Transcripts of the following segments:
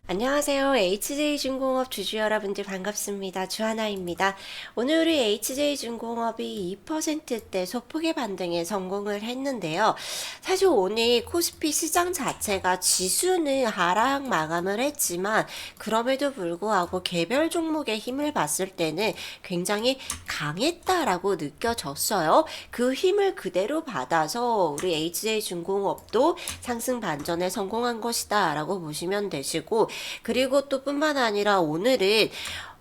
안녕하세요. HJ중공업 주주 여러분들 반갑습니다. 주하나입니다. 오늘 우리 HJ중공업이 2%대 소폭의 반등에 성공을 했는데요. 사실 오늘 코스피 시장 자체가 지수는 하락 마감을 했지만 그럼에도 불구하고 개별 종목의 힘을 봤을 때는 굉장히 강했다라고 느껴졌어요. 그 힘을 그대로 받아서 우리 HJ중공업도 상승 반전에 성공한 것이다 라고 보시면 되시고, 그리고 또 뿐만 아니라 오늘은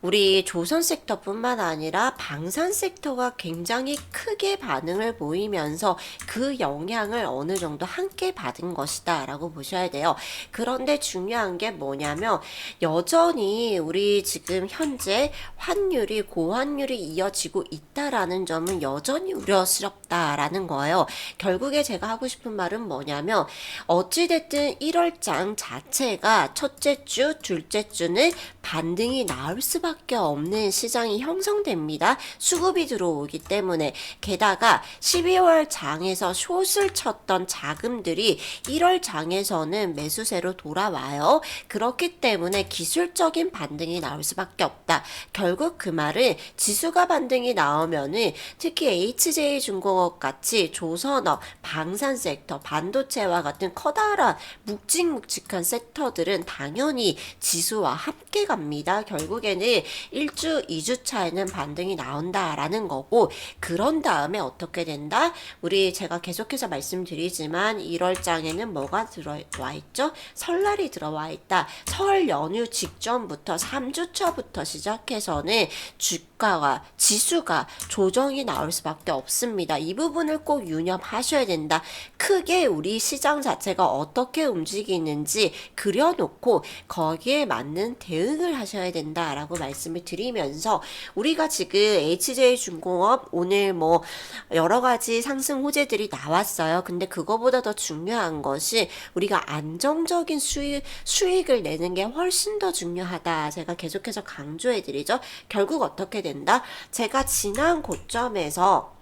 우리 조선 섹터뿐만 아니라 방산 섹터가 굉장히 크게 반응을 보이면서 그 영향을 어느 정도 함께 받은 것이다 라고 보셔야 돼요. 그런데 중요한 게 뭐냐면 여전히 우리 지금 현재 환율이 고환율이 이어지고 있다라는 점은 여전히 우려스럽다라는 거예요. 결국에 제가 하고 싶은 말은 뭐냐면 어찌됐든 1월장 자체가 첫째 주, 둘째 주는 반등이 나올 수밖에 없는 시장이 형성됩니다. 수급이 들어오기 때문에. 게다가 12월 장에서 숏을 쳤던 자금들이 1월 장에서는 매수세로 돌아와요. 그렇기 때문에 기술적인 반등이 나올 수밖에 없다. 결국 그 말은 지수가 반등이 나오면은 특히 HJ중공업 같이 조선업, 방산 섹터, 반도체와 같은 커다란 묵직묵직한 섹터들은 당연히 지수와 함께 갑니다. 결국에는 1주, 2주 차에는 반등이 나온다라는 거고, 그런 다음에 어떻게 된다? 우리 제가 계속해서 말씀드리지만 1월장에는 뭐가 들어와 있죠? 설날이 들어와 있다. 설 연휴 직전부터 3주차부터 시작해서는 주가가 지수가 조정이 나올 수밖에 없습니다. 이 부분을 꼭 유념하셔야 된다. 크게 우리 시장 자체가 어떻게 움직이는지 그려놓고 거기에 맞는 대응을 하셔야 된다라고 말씀을 드리면서, 우리가 지금 HJ중공업 오늘 뭐 여러 가지 상승 호재들이 나왔어요. 근데 그거보다 더 중요한 것이 우리가 안정적인 수익을 내는 게 훨씬 더 중요하다. 제가 계속해서 강조해 드리죠. 결국 어떻게 된다? 제가 지난 고점에서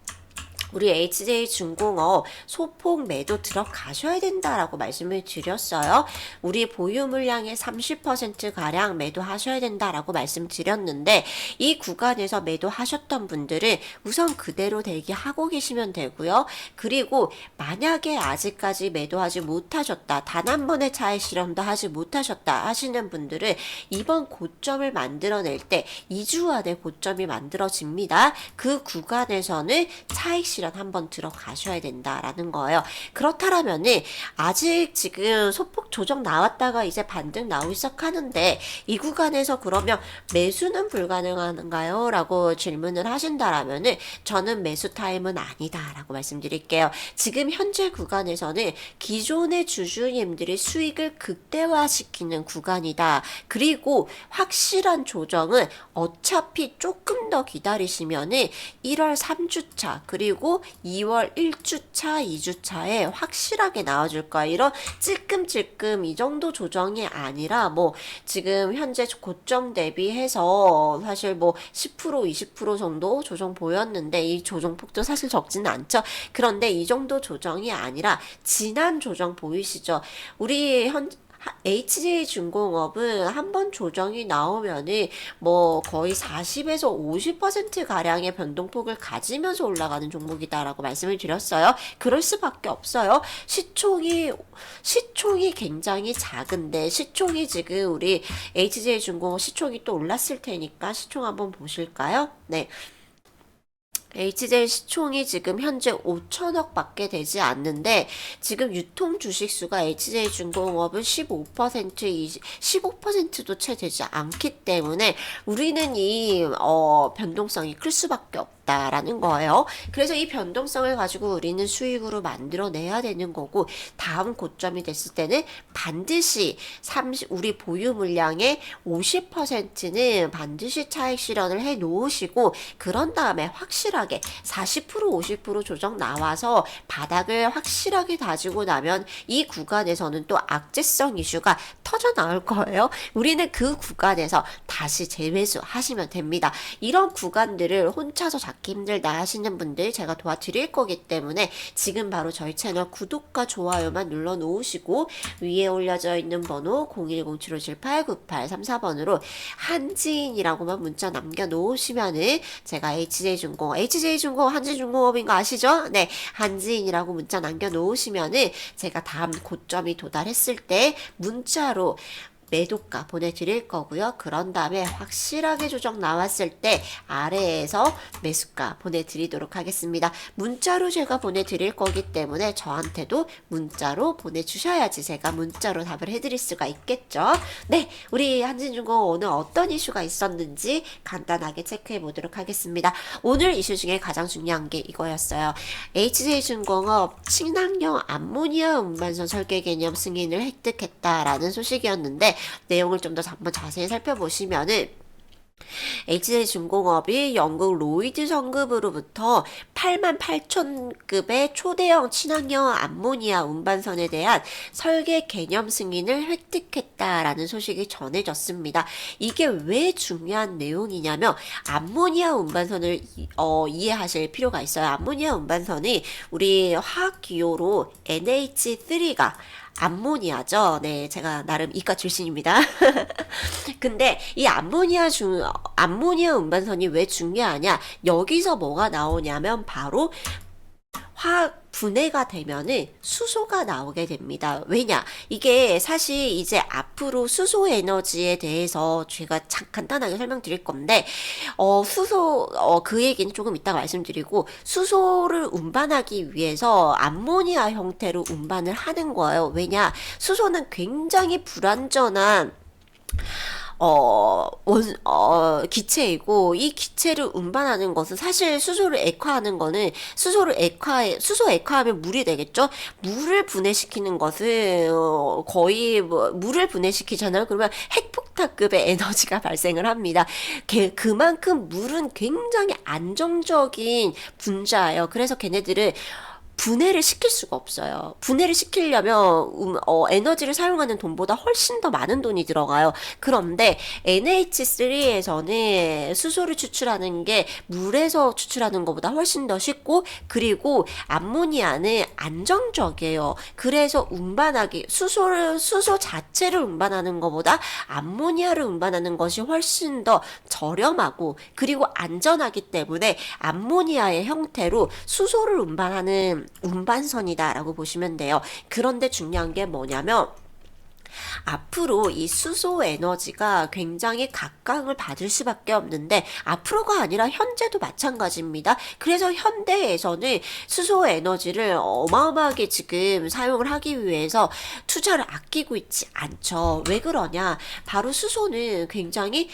우리 HJ중공업 소폭 매도 들어가셔야 된다라고 말씀을 드렸어요. 우리 보유 물량의 30%가량 매도하셔야 된다라고 말씀드렸는데, 이 구간에서 매도하셨던 분들은 우선 그대로 대기하고 계시면 되고요. 그리고 만약에 아직까지 매도하지 못하셨다, 단 한 번의 차익 실현도 하지 못하셨다 하시는 분들은 이번 고점을 만들어낼 때 2주 안에 고점이 만들어집니다. 그 구간에서는 차익 실현 한번 들어가셔야 된다라는 거예요. 그렇다라면은 아직 지금 소폭 조정 나왔다가 이제 반등 나오기 시작하는데 이 구간에서 그러면 매수는 불가능한가요? 라고 질문을 하신다라면은 저는 매수 타임은 아니다라고 말씀드릴게요. 지금 현재 구간에서는 기존의 주주님들이 수익을 극대화시키는 구간이다. 그리고 확실한 조정은 어차피 조금 더 기다리시면은 1월 3주차 그리고 2월 1주차, 2주차에 확실하게 나와줄 거야. 이런 찔끔찔끔 이 정도 조정이 아니라 뭐 지금 현재 고점 대비해서 사실 뭐 10%, 20% 정도 조정 보였는데 이 조정폭도 사실 적지는 않죠. 그런데 이 정도 조정이 아니라 지난 조정 보이시죠? 우리 HJ중공업은 한번 조정이 나오면은 뭐 거의 40에서 50% 가량의 변동폭을 가지면서 올라가는 종목이다라고 말씀을 드렸어요. 그럴 수밖에 없어요. 시총이 굉장히 작은데, 시총이 지금 우리 HJ중공업 시총이 또 올랐을 테니까 시총 한번 보실까요? 네. HJ 시총이 지금 현재 5천억 밖에 되지 않는데, 지금 유통 주식수가 HJ중공업은 15%도 채 되지 않기 때문에 우리는 이 변동성이 클 수밖에 없다라는 거예요. 그래서 이 변동성을 가지고 우리는 수익으로 만들어내야 되는 거고, 다음 고점이 됐을 때는 반드시 우리 보유 물량의 50%는 반드시 차익 실현을 해 놓으시고, 그런 다음에 확실하게 확실하게 40% 50% 조정 나와서 바닥을 확실하게 다지고 나면 이 구간에서는 또 악재성 이슈가 터져 나올 거예요. 우리는 그 구간에서 다시 재매수 하시면 됩니다. 이런 구간들을 혼자서 잡기 힘들다 하시는 분들 제가 도와드릴 거기 때문에 지금 바로 저희 채널 구독과 좋아요만 눌러 놓으시고 위에 올려져 있는 번호 010757898834번으로 한지인이라고만 문자 남겨 놓으시면은 제가 HJ중공업 한지중공업인 거 아시죠? 네, 한지인이라고 문자 남겨 놓으시면은 제가 다음 고점이 도달했을 때 문자로 매도가 보내드릴 거고요. 그런 다음에 확실하게 조정 나왔을 때 아래에서 매수가 보내드리도록 하겠습니다. 문자로 제가 보내드릴 거기 때문에 저한테도 문자로 보내주셔야지 제가 문자로 답을 해드릴 수가 있겠죠. 네, 우리 한진중공업 오늘 어떤 이슈가 있었는지 간단하게 체크해 보도록 하겠습니다. 오늘 이슈 중에 가장 중요한 게 이거였어요. HJ중공업 친환경 암모니아 운반선 설계 개념 승인을 획득했다라는 소식이었는데 내용을 좀 더 한번 자세히 살펴보시면은 HJ중공업이 영국 로이드 성급으로부터 88,000급의 초대형 친환경 암모니아 운반선에 대한 설계 개념 승인을 획득했다라는 소식이 전해졌습니다. 이게 왜 중요한 내용이냐면 암모니아 운반선을 이해하실 필요가 있어요. 암모니아 운반선이 우리 화학 기호로 NH3가 암모니아죠. 네, 제가 나름 이과 출신입니다. 근데 이 암모니아 운반선이 왜 중요하냐? 여기서 뭐가 나오냐면 바로 화학 분해가 되면은 수소가 나오게 됩니다. 왜냐? 이게 사실 이제 앞으로 수소 에너지에 대해서 제가 간단하게 설명드릴 건데, 그 얘기는 조금 이따가 말씀드리고, 수소를 운반하기 위해서 암모니아 형태로 운반을 하는 거예요. 왜냐? 수소는 굉장히 불완전한 기체이고, 이 기체를 운반하는 것은 사실 수소 액화하면 물이 되겠죠? 물을 분해시키는 것은, 거의 물을 분해시키잖아요. 그러면 핵폭탄급의 에너지가 발생을 합니다. 그만큼 물은 굉장히 안정적인 분자예요. 그래서 걔네들은 분해를 시킬 수가 없어요. 분해를 시키려면 에너지를 사용하는 돈보다 훨씬 더 많은 돈이 들어가요. 그런데 NH3에서는 수소를 추출하는 게 물에서 추출하는 것보다 훨씬 더 쉽고, 그리고 암모니아는 안정적이에요. 그래서 수소 자체를 운반하는 것보다 암모니아를 운반하는 것이 훨씬 더 저렴하고 그리고 안전하기 때문에 암모니아의 형태로 수소를 운반하는 운반선이다라고 보시면 돼요. 그런데 중요한 게 뭐냐면 앞으로 이 수소 에너지가 굉장히 각광을 받을 수밖에 없는데, 앞으로가 아니라 현재도 마찬가지입니다. 그래서 현대에서는 수소 에너지를 어마어마하게 지금 사용을 하기 위해서 투자를 아끼고 있지 않죠. 왜 그러냐? 바로 수소는 굉장히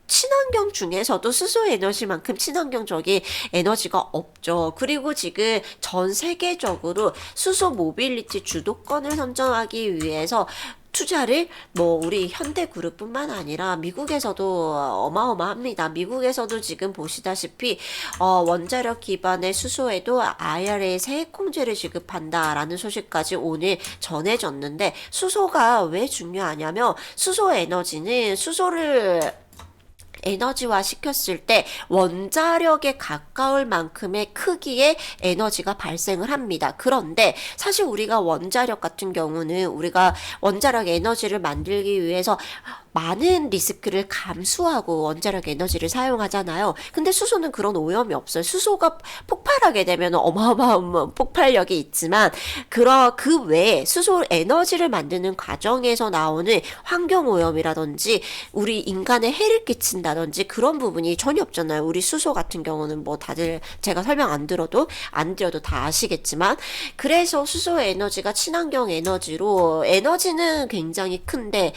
친환경 중에서도 수소 에너지만큼 친환경적인 에너지가 없죠. 그리고 지금 전 세계적으로 수소 모빌리티 주도권을 선점하기 위해서 투자를 우리 현대그룹뿐만 아니라 미국에서도 어마어마합니다. 미국에서도 지금 보시다시피 원자력 기반의 수소에도 IRA 세액공제를 지급한다라는 소식까지 오늘 전해졌는데, 수소가 왜 중요하냐면 수소 에너지는 에너지화 시켰을 때 원자력에 가까울 만큼의 크기의 에너지가 발생을 합니다. 그런데 사실 우리가 원자력 같은 경우는 우리가 원자력 에너지를 만들기 위해서 많은 리스크를 감수하고 원자력 에너지를 사용하잖아요. 근데 수소는 그런 오염이 없어요. 수소가 폭발하게 되면 어마어마한 폭발력이 있지만 그 외에 수소 에너지를 만드는 과정에서 나오는 환경 오염이라든지 우리 인간에 해를 끼친다든지 그런 부분이 전혀 없잖아요. 우리 수소 같은 경우는 다들 제가 설명 안 들어도 다 아시겠지만, 그래서 수소 에너지가 친환경 에너지로 에너지는 굉장히 큰데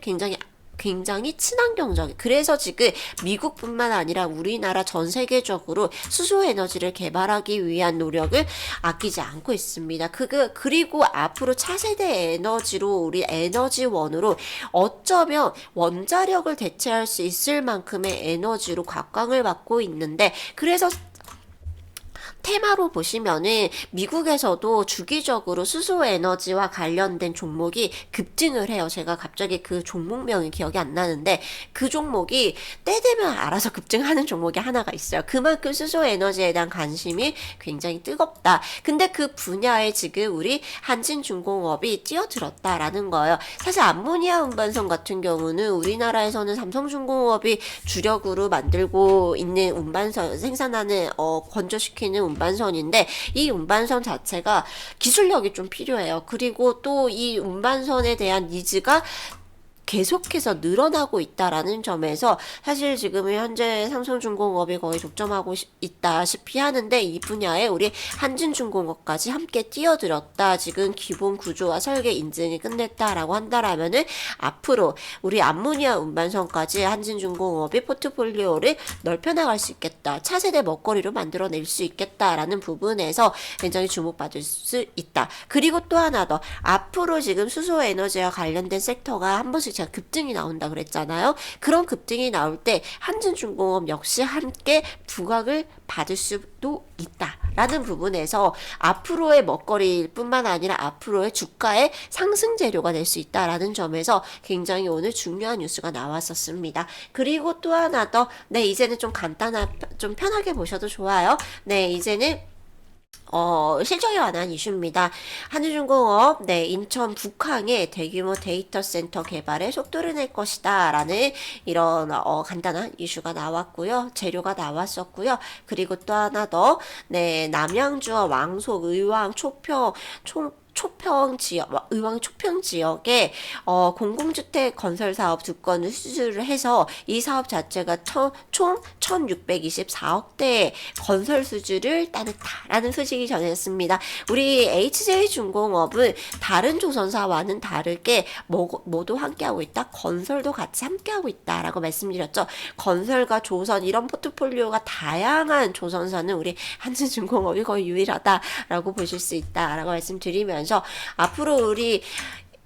굉장히 굉장히 친환경적인, 그래서 지금 미국뿐만 아니라 우리나라 전 세계적으로 수소에너지를 개발하기 위한 노력을 아끼지 않고 있습니다. 그리고 앞으로 차세대 에너지로 우리 에너지원으로 어쩌면 원자력을 대체할 수 있을 만큼의 에너지로 각광을 받고 있는데, 그래서 테마로 보시면은 미국에서도 주기적으로 수소 에너지와 관련된 종목이 급등을 해요. 제가 갑자기 그 종목명이 기억이 안 나는데 그 종목이 때 되면 알아서 급등하는 종목이 하나가 있어요. 그만큼 수소 에너지에 대한 관심이 굉장히 뜨겁다. 근데 그 분야에 지금 우리 한진중공업이 뛰어들었다라는 거예요. 사실 암모니아 운반선 같은 경우는 우리나라에서는 삼성중공업이 주력으로 만들고 있는 운반선 생산하는 건조시키는 운반선인데, 이 운반선 자체가 기술력이 좀 필요해요. 그리고 또 이 운반선에 대한 니즈가 계속해서 늘어나고 있다라는 점에서 사실 지금 현재 삼성중공업이 거의 독점하고 있다시피 하는데, 이 분야에 우리 한진중공업까지 함께 뛰어들었다, 지금 기본 구조와 설계 인증이 끝냈다라고 한다라면은 앞으로 우리 암모니아 운반선까지 한진중공업이 포트폴리오를 넓혀나갈 수 있겠다, 차세대 먹거리로 만들어낼 수 있겠다라는 부분에서 굉장히 주목받을 수 있다. 그리고 또 하나 더, 앞으로 지금 수소에너지와 관련된 섹터가 한 번씩 제가 급등이 나온다 그랬잖아요. 그런 급등이 나올 때 한진중공업 역시 함께 부각을 받을 수도 있다라는 부분에서 앞으로의 먹거리일 뿐만 아니라 앞으로의 주가의 상승 재료가 될 수 있다라는 점에서 굉장히 오늘 중요한 뉴스가 나왔었습니다. 그리고 또 하나 더, 네, 이제는 좀 좀 편하게 보셔도 좋아요. 네, 이제는 실적에 관한 이슈입니다. 한진중공업, 네, 인천 북항에 대규모 데이터 센터 개발에 속도를 낼 것이다 라는 이런 간단한 이슈가 나왔고요. 재료가 나왔었고요. 그리고 또 하나 더, 네, 남양주와 왕속, 의왕, 의왕 초평 지역에 공공주택 건설 사업 두 건을 수주를 해서 이 사업 자체가 총 1624억대 건설 수주를 따냈다라는 소식이 전했습니다. 우리 HJ중공업은 다른 조선사와는 다르게 모두 함께하고 있다, 건설도 같이 함께하고 있다라고 말씀드렸죠. 건설과 조선, 이런 포트폴리오가 다양한 조선사는 우리 한진중공업이 거의 유일하다라고 보실 수 있다라고 말씀드리면서, 앞으로 우리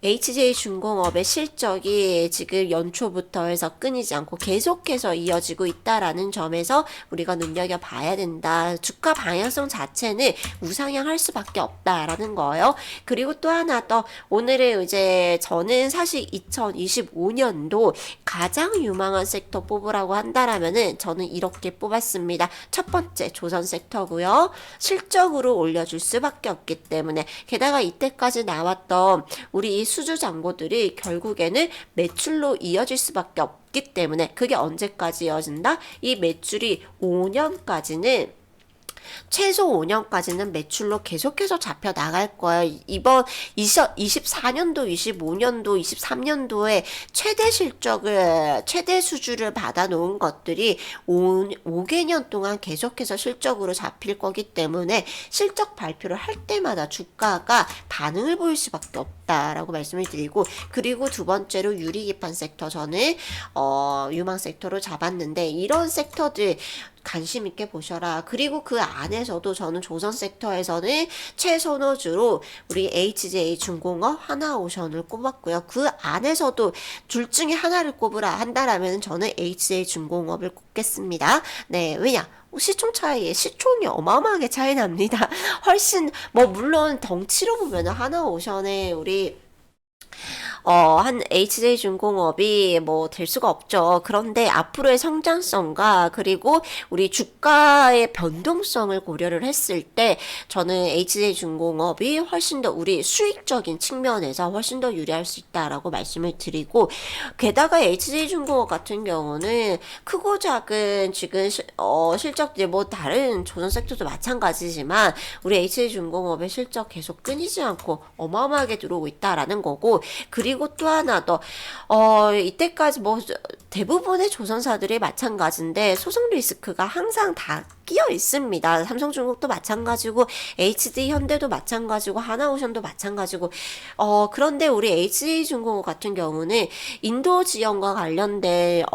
HJ중공업의 실적이 지금 연초부터 해서 끊이지 않고 계속해서 이어지고 있다라는 점에서 우리가 눈여겨봐야 된다. 주가 방향성 자체는 우상향할 수밖에 없다라는 거예요. 그리고 또 하나 더, 오늘은 이제 저는 사실 2025년도 가장 유망한 섹터 뽑으라고 한다라면은 저는 이렇게 뽑았습니다. 첫 번째 조선 섹터고요. 실적으로 올려줄 수밖에 없기 때문에, 게다가 이때까지 나왔던 우리 이 수주 잔고들이 결국에는 매출로 이어질 수밖에 없기 때문에, 그게 언제까지 이어진다? 이 매출이 5년까지는, 최소 5년까지는 매출로 계속해서 잡혀 나갈 거예요. 이번 24년도, 25년도, 23년도에 최대 실적을, 최대 수주를 받아 놓은 것들이 5개년 동안 계속해서 실적으로 잡힐 거기 때문에 실적 발표를 할 때마다 주가가 반응을 보일 수밖에 없다라고 말씀을 드리고, 그리고 두 번째로 유리기판 섹터, 저는 유망 sek터로 잡았는데, 이런 섹터들 관심 있게 보셔라. 그리고 그 안에서도 저는 조선 섹터에서는 최선호주로 우리 HJ중공업, 하나오션을 꼽았고요. 그 안에서도 둘 중에 하나를 꼽으라 한다라면 저는 HJ중공업을 꼽겠습니다. 네, 왜냐? 시총 시총이 어마어마하게 차이 납니다. 훨씬, 물론 덩치로 보면 하나오션에 우리 한 HJ중공업이 될 수가 없죠. 그런데 앞으로의 성장성과 그리고 우리 주가의 변동성을 고려를 했을 때 저는 HJ중공업이 훨씬 더 우리 수익적인 측면에서 훨씬 더 유리할 수 있다라고 말씀을 드리고, 게다가 HJ중공업 같은 경우는 크고 작은 지금 실적들, 다른 조선 섹터도 마찬가지지만 우리 HJ중공업의 실적 계속 끊이지 않고 어마어마하게 들어오고 있다라는 거고, 그리고 또 하나 더, 이때까지 대부분의 조선사들이 마찬가지인데 소송 리스크가 항상 다 끼어 있습니다. 삼성중공업도 마찬가지고 HD 현대도 마찬가지고 하나오션도 마찬가지고 그런데 우리 HJ중공업 같은 경우는 인도 지원과 관련된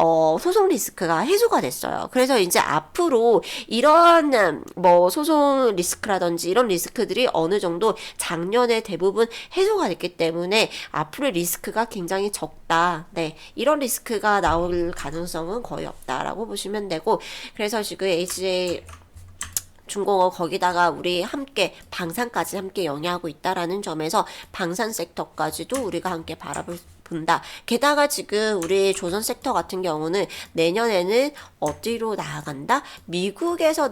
소송 리스크가 해소가 됐어요. 그래서 이제 앞으로 이런 뭐 소송 리스크라든지 이런 리스크들이 어느 정도 작년에 대부분 해소가 됐기 때문에 앞으로 리스크가 굉장히 적다. 네, 이런 리스크가 나올 가능성은 거의 없다라고 보시면 되고, 그래서 지금 HJ 중공업 거기다가 우리 함께 방산까지 함께 영위하고 있다라는 점에서 방산 섹터까지도 우리가 함께 본다. 게다가 지금 우리 조선 섹터 같은 경우는 내년에는 어디로 나아간다? 미국에서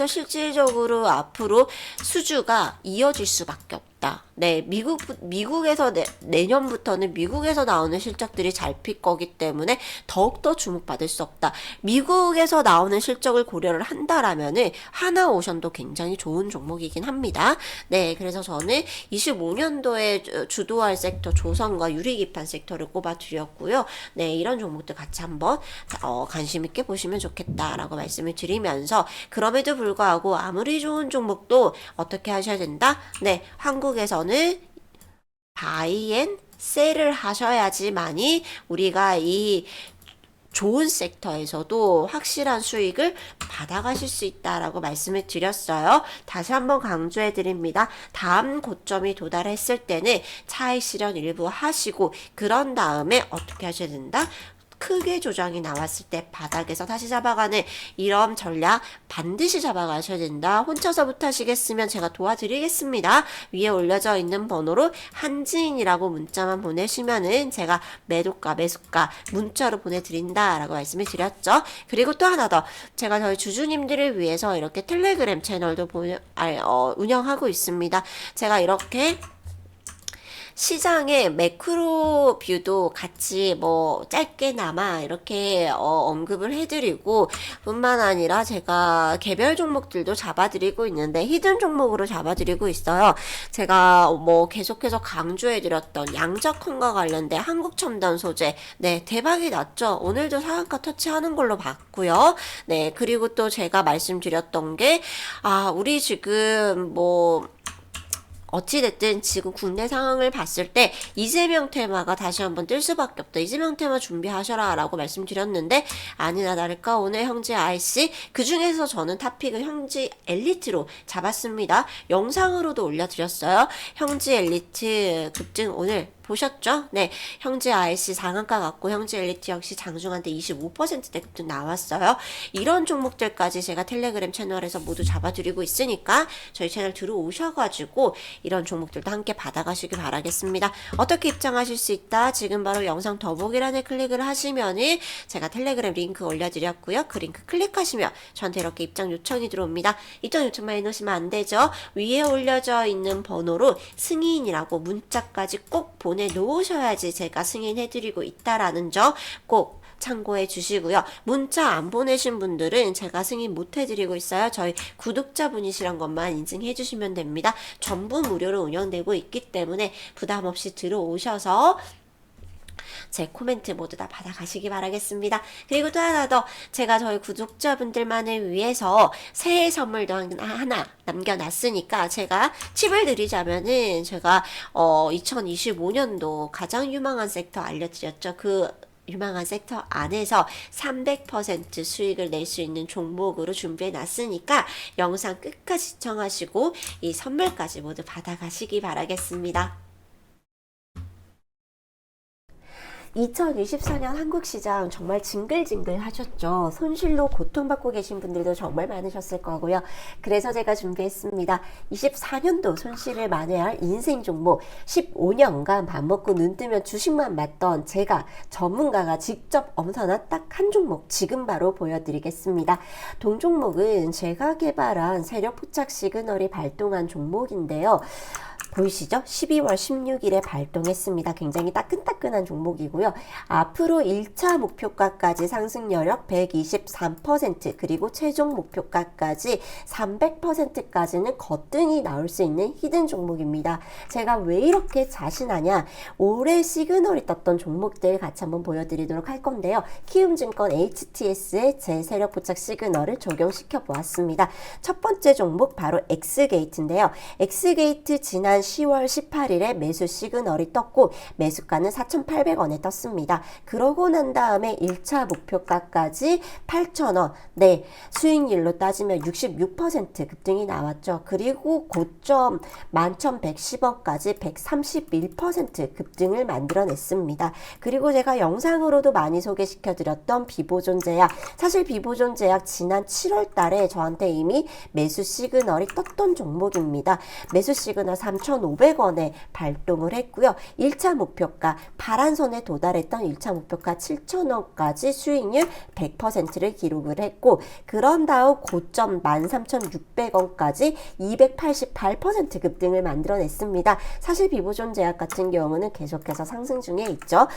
실질적으로 앞으로 수주가 이어질 수밖에 없다. 네, 미국에서 내년부터는 미국에서 나오는 실적들이 잘 필 거기 때문에 더욱더 주목받을 수 없다. 미국에서 나오는 실적을 고려를 한다라면은 하나오션도 굉장히 좋은 종목이긴 합니다. 네, 그래서 저는 25년도에 주도할 섹터 조선과 유리기판 섹터를 꼽아드렸고요. 네, 이런 종목들 같이 한번 관심 있게 보시면 좋겠다라고 말씀을 드리면서, 그럼에도 불구하고 아무리 좋은 종목도 어떻게 하셔야 된다? 네, 한국에서는 바이 앤 셀을 하셔야지만이 우리가 이 좋은 섹터에서도 확실한 수익을 받아가실 수 있다라고 말씀을 드렸어요. 다시 한번 강조해 드립니다. 다음 고점이 도달했을 때는 차익 실현 일부 하시고, 그런 다음에 어떻게 하셔야 된다? 크게 조정이 나왔을 때 바닥에서 다시 잡아가는 이런 전략 반드시 잡아가셔야 된다. 혼자서부터 하시겠으면 제가 도와드리겠습니다. 위에 올려져 있는 번호로 한지인이라고 문자만 보내시면은 제가 매도가 매수가 문자로 보내드린다라고 말씀을 드렸죠. 그리고 또 하나 더, 제가 저희 주주님들을 위해서 이렇게 텔레그램 채널도 운영하고 있습니다. 제가 이렇게 시장의 매크로 뷰도 같이 뭐 짧게나마 이렇게 언급을 해드리고, 뿐만 아니라 제가 개별 종목들도 잡아드리고 있는데 히든 종목으로 잡아드리고 있어요. 제가 뭐 계속해서 강조해드렸던 양적헌과 관련된 한국첨단 소재, 네, 대박이 났죠. 오늘도 상한가 터치하는 걸로 봤고요. 네, 그리고 또 제가 말씀드렸던 게 우리 지금 뭐 어찌됐든 지금 국내 상황을 봤을 때 이재명 테마가 다시 한번 뜰 수밖에 없다. 이재명 테마 준비하셔라 라고 말씀드렸는데, 아니나 다를까 오늘 형제 IC, 그 중에서 저는 탑픽을 형제 엘리트로 잡았습니다. 영상으로도 올려드렸어요. 형제 엘리트 급등 오늘 보셨죠? 네, 형제 IC 상한가 같고 형제 엘리트 역시 장중한테 25%대 급등 나왔어요. 이런 종목들까지 제가 텔레그램 채널에서 모두 잡아드리고 있으니까 저희 채널 들어오셔가지고 이런 종목들도 함께 받아가시길 바라겠습니다. 어떻게 입장하실 수 있다? 지금 바로 영상 더보기란에 클릭을 하시면은 제가 텔레그램 링크 올려드렸고요. 그 링크 클릭하시면 저한테 이렇게 입장 요청이 들어옵니다. 입장 요청만 해놓으시면 안 되죠. 위에 올려져 있는 번호로 승인이라고 문자까지 꼭 보내놓으셔야지 제가 승인해드리고 있다라는 점 꼭 참고해 주시고요. 문자 안 보내신 분들은 제가 승인 못 해드리고 있어요. 저희 구독자분이시란 것만 인증해 주시면 됩니다. 전부 무료로 운영되고 있기 때문에 부담 없이 들어오셔서 제 코멘트 모두 다 받아가시기 바라겠습니다. 그리고 또 하나 더, 제가 저희 구독자분들만을 위해서 새해 선물도 하나 남겨놨으니까 제가 팁을 드리자면은, 제가 2025년도 가장 유망한 섹터 알려드렸죠. 그 유망한 섹터 안에서 300% 수익을 낼 수 있는 종목으로 준비해 놨으니까 영상 끝까지 시청하시고 이 선물까지 모두 받아가시기 바라겠습니다. 2024년 한국 시장 정말 징글징글 하셨죠. 손실로 고통받고 계신 분들도 정말 많으셨을 거고요. 그래서 제가 준비했습니다. 24년도 손실을 만회할 인생 종목, 15년간 밥 먹고 눈 뜨면 주식만 맞던 제가 전문가가 직접 엄선한 딱 한 종목 지금 바로 보여드리겠습니다. 동종목은 제가 개발한 세력 포착 시그널이 발동한 종목인데요. 보이시죠? 12월 16일에 발동했습니다. 굉장히 따끈따끈한 종목이고요. 앞으로 1차 목표가까지 상승 여력 123% 그리고 최종 목표가까지 300%까지는 거뜬히 나올 수 있는 히든 종목입니다. 제가 왜 이렇게 자신하냐? 올해 시그널이 떴던 종목들 같이 한번 보여드리도록 할 건데요. 키움증권 HTS의 제 세력 포착 시그널을 적용시켜 보았습니다. 첫 번째 종목 바로 엑스게이트인데요. 엑스게이트 지난 10월 18일에 매수 시그널이 떴고 매수가는 4,800원에 떴습니다. 그러고 난 다음에 1차 목표가까지 8,000원. 네, 수익률로 따지면 66% 급등이 나왔죠. 그리고 고점 11,110원까지 131% 급등을 만들어냈습니다. 그리고 제가 영상으로도 많이 소개시켜드렸던 비보존제약, 사실 비보존제약 지난 7월 달에 저한테 이미 매수 시그널이 떴던 종목입니다. 매수 시그널 3,500원에 발동을 했고요. 1차 목표가 파란선에 도달했던 1차 목표가 7,000원까지 수익률 100%를 기록을 했고 그런 다음 고점 13,600원까지 288% 급등을 만들어냈습니다. 사실 비보존제약 같은 경우는 계속해서 상승 중에 있죠.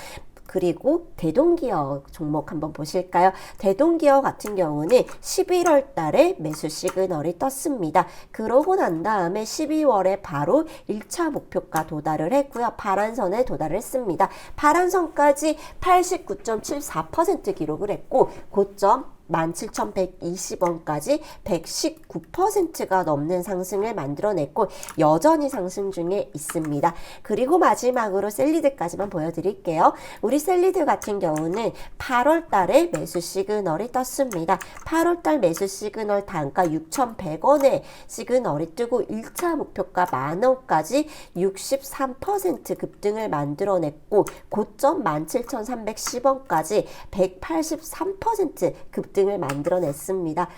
그리고 대동기업 종목 한번 보실까요? 대동기업 같은 경우는 11월 달에 매수 시그널이 떴습니다. 그러고 난 다음에 12월에 바로 1차 목표가 도달을 했고요. 파란선에 도달을 했습니다. 파란선까지 89.74% 기록을 했고 고점 17,120원까지 119%가 넘는 상승을 만들어냈고 여전히 상승 중에 있습니다. 그리고 마지막으로 셀리드까지만 보여드릴게요. 우리 셀리드 같은 경우는 8월 달에 매수 시그널이 떴습니다. 8월 달 매수 시그널 단가 6,100원에 시그널이 뜨고 1차 목표가 만원까지 63% 급등을 만들어냈고 고점 17,310원까지 183% 급등을 만들어냈습니다.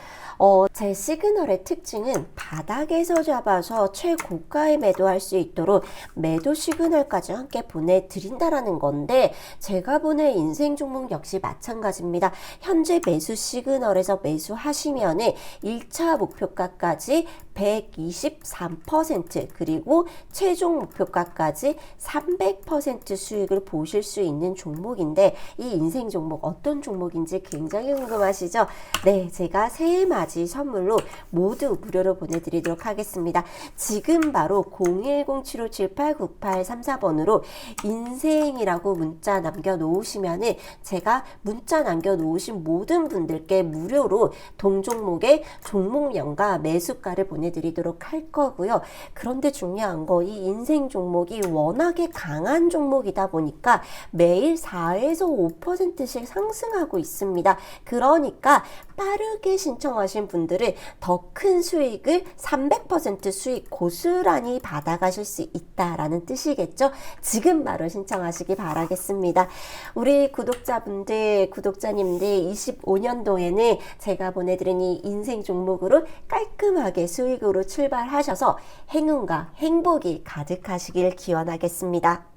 제 시그널의 특징은 바닥에서 잡아서 최고가에 매도할 수 있도록 매도 시그널까지 함께 보내드린다라는 건데 제가 보낸 인생 종목 역시 마찬가지입니다. 현재 매수 시그널에서 매수하시면은 1차 목표가까지 123% 그리고 최종 목표가까지 300% 수익을 보실 수 있는 종목인데 이 인생 종목 어떤 종목인지 굉장히 궁금하시죠? 네, 제가 새해 맞이 선물로 모두 무료로 보내드리도록 하겠습니다. 지금 바로 010-7578-9834번으로 인생이라고 문자 남겨놓으시면은 제가 문자 남겨놓으신 모든 분들께 무료로 동종목의 종목명과 매수가를 보내드리도록 할 거고요. 그런데 중요한 거 이 인생 종목이 워낙에 강한 종목이다 보니까 매일 4에서 5%씩 상승하고 있습니다. 그러니까 빠르게 신청하신 분들은 더 큰 수익을 300% 수익 고스란히 받아가실 수 있다라는 뜻이겠죠. 지금 바로 신청하시기 바라겠습니다. 우리 구독자분들, 구독자님들 25년도에는 제가 보내드린 이 인생 종목으로 깔끔하게 수익으로 출발하셔서 행운과 행복이 가득하시길 기원하겠습니다.